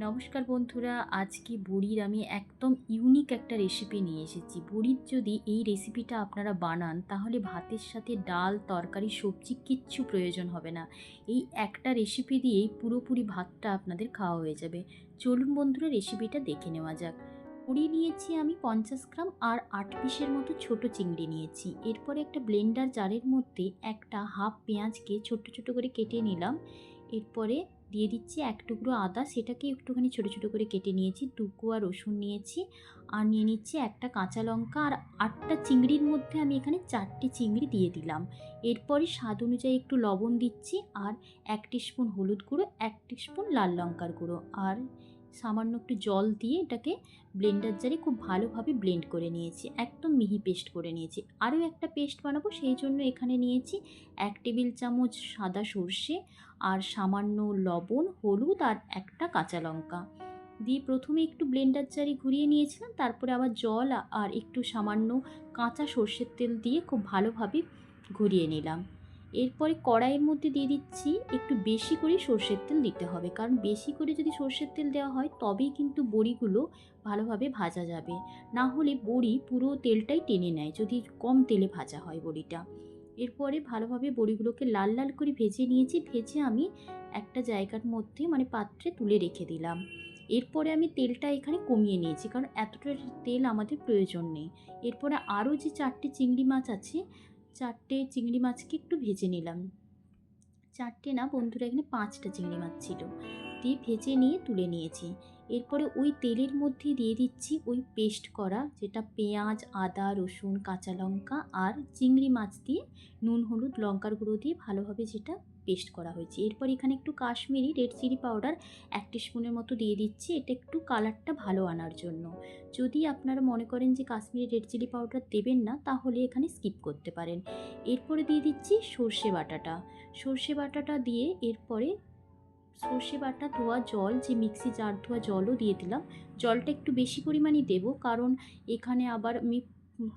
নমস্কার বন্ধুরা, আজকে বড়ির আমি একদম ইউনিক একটা রেসিপি নিয়ে এসেছি। বড়ির যদি এই রেসিপিটা আপনারা বানান তাহলে ভাতের সাথে ডাল, তরকারি, সবজি কিচ্ছু প্রয়োজন হবে না। এই একটা রেসিপি দিয়েই পুরোপুরি ভাতটা আপনাদের খাওয়া হয়ে যাবে। চলুন বন্ধুরা, রেসিপিটা দেখে নেওয়া যাক। বড়ি নিয়েছি আমি 50 গ্রাম আর 8 পিসের মতো ছোট চিংড়ি নিয়েছি। এরপরে একটা ব্লেন্ডার জারের মধ্যে একটা হাফ পেঁয়াজকে ছোট্ট ছোট করে কেটে নিলাম। এরপরে দিয়ে দিচ্ছি এক টুকরো আদা, সেটাকে একটুখানি ছোটো ছোটো করে কেটে নিয়েছি। 2 কোয়া রসুন নিয়েছি আর নিয়ে নিচ্ছি একটা কাঁচা লঙ্কা। আর 8টা চিংড়ির মধ্যে আমি এখানে 4টে চিংড়ি দিয়ে দিলাম। এরপরে স্বাদ অনুযায়ী একটু লবণ দিচ্ছি আর 1 টিস্পুন হলুদ গুঁড়ো, 1 টিস্পুন লাল লঙ্কার গুঁড়ো আর সামান্য একটু জল দিয়ে এটাকে ব্লেন্ডার জারে খুব ভালোভাবে ব্লেন্ড করে নিয়েছি। একদম মিহি পেস্ট করে নিয়েছি। আরও একটা পেস্ট বানাবো, সেই জন্য এখানে নিয়েছি 1 টেবিল চামচ সাদা সর্ষে আর সামান্য লবণ, হলুদ আর একটা কাঁচা লঙ্কা দিয়ে প্রথমে একটু ব্লেন্ডার জারে ঘুরিয়ে নিয়েছিলাম। তারপরে আবার জল আর একটু সামান্য কাঁচা সর্ষের তেল দিয়ে খুব ভালোভাবে ঘুরিয়ে নিলাম। এরপরে কড়াইয়ের মধ্যে দিয়ে দিচ্ছি একটু বেশি করে সর্ষের তেল দিতে হবে, কারণ বেশি করে যদি সর্ষের তেল দেওয়া হয় তবেই কিন্তু বড়িগুলো ভালোভাবে ভাজা যাবে। না হলে বড়ি পুরো তেলটাই টেনে নেয় যদি কম তেলে ভাজা হয় বড়িটা। এরপরে ভালোভাবে বড়িগুলোকে লাল লাল করে ভেজে নিয়েছি। ভেজে আমি একটা জায়গার মধ্যে পাত্রে তুলে রেখে দিলাম। এরপরে আমি তেলটা এখানে কমিয়ে নিয়েছি, কারণ এতটা তেল আমাদের প্রয়োজন নেই। এরপরে আরও যে 4টে চিংড়ি মাছ আছে, 4টে চিংড়ি মাছকে একটু ভেজে নিলাম। 4টে না বন্ধুরা, এখানে 5টা চিংড়ি মাছ ছিল। দিয়ে ভেজে নিয়ে তুলে নিয়েছি। এরপরে ওই তেলের মধ্যে দিয়ে দিচ্ছি ওই পেস্ট করা, যেটা পেঁয়াজ, আদা, রসুন, কাঁচা লঙ্কা আর চিংড়ি মাছ দিয়ে নুন, হলুদ, লঙ্কার গুঁড়ো দিয়ে ভালোভাবে যেটা পেস্ট করা হয়েছে। এরপর এখানে একটু কাশ্মীরি রেড চিলি পাউডার 1 টিস্পুনের মতো দিয়ে দিচ্ছি, এটা একটু কালারটা ভালো আনার জন্য। যদি আপনারা মনে করেন যে কাশ্মীরি রেড চিলি পাউডার দেবেন না, তাহলে এখানে স্কিপ করতে পারেন। এরপরে দিয়ে দিচ্ছি সর্ষে বাটাটা। সর্ষে বাটাটা দিয়ে এরপরে সর্ষে বাটা ধোয়া জল, যে মিক্সি জার ধোয়া জলও দিয়ে দিলাম। জলটা একটু বেশি পরিমাণে দেবো, কারণ এখানে আবার আমি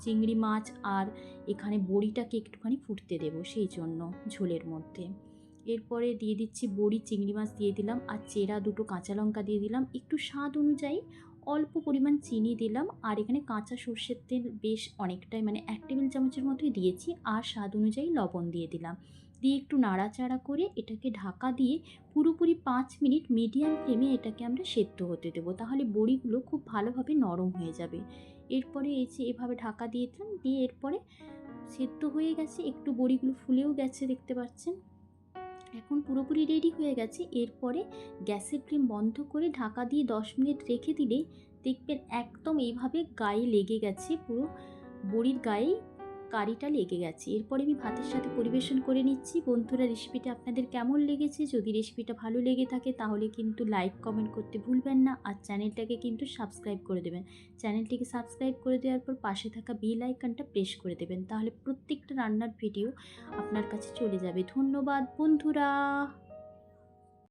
চিংড়ি মাছ আর এখানে বড়িটাকে একটুখানি ফুটতে দেবো, সেই জন্য ঝোলের মধ্যে। এরপরে দিয়ে দিচ্ছি বড়ি, চিংড়ি মাছ দিয়ে দিলাম আর চেরা 2টো কাঁচা লঙ্কা দিয়ে দিলাম। একটু স্বাদ অনুযায়ী অল্প পরিমাণ চিনি দিলাম। আর এখানে কাঁচা সর্ষের তেল বেশ অনেকটাই 1 টেবিল চামচের মতোই দিয়েছি আর স্বাদ অনুযায়ী লবণ দিয়ে দিলাম। দিয়ে একটু নাড়াচাড়া করে এটাকে ঢাকা দিয়ে পুরোপুরি 5 মিনিট মিডিয়াম ফ্লেমে এটাকে আমরা সেদ্ধ হতে দেবো, তাহলে বড়িগুলো খুব ভালোভাবে নরম হয়ে যাবে। এরপরে এই যে এভাবে ঢাকা দিয়ে দিলাম, দিয়ে এরপরে সেদ্ধ হয়ে গেছে, একটু বড়িগুলো ফুলেও গেছে দেখতে পাচ্ছেন। এখন পুরোপুরি রেডি হয়ে গেছে। এরপরে গ্যাসের ফ্লেম বন্ধ করে ঢাকা দিয়ে 10 মিনিট রেখে দিলেই দেখবেন একদম এইভাবে গায়ে লেগে গেছে, পুরো বড়ির গায়েই কারিটা লেগে গেছে। এরপরে আমি ভাতের সাথে পরিবেশন করে নিচ্ছি। বন্ধুরা, রেসিপিটা আপনাদের কেমন লেগেছে? যদি রেসিপিটা ভালো লেগে থাকে তাহলে কিন্তু লাইক, কমেন্ট করতে ভুলবেন না আর চ্যানেলটাকে কিন্তু সাবস্ক্রাইব করে দেবেন। চ্যানেলটিকে সাবস্ক্রাইব করে দেওয়ার পর পাশে থাকা বেল আইকনটা প্রেস করে দেবেন, তাহলে প্রত্যেকটা রান্নার ভিডিও আপনার কাছে চলে যাবে। ধন্যবাদ বন্ধুরা।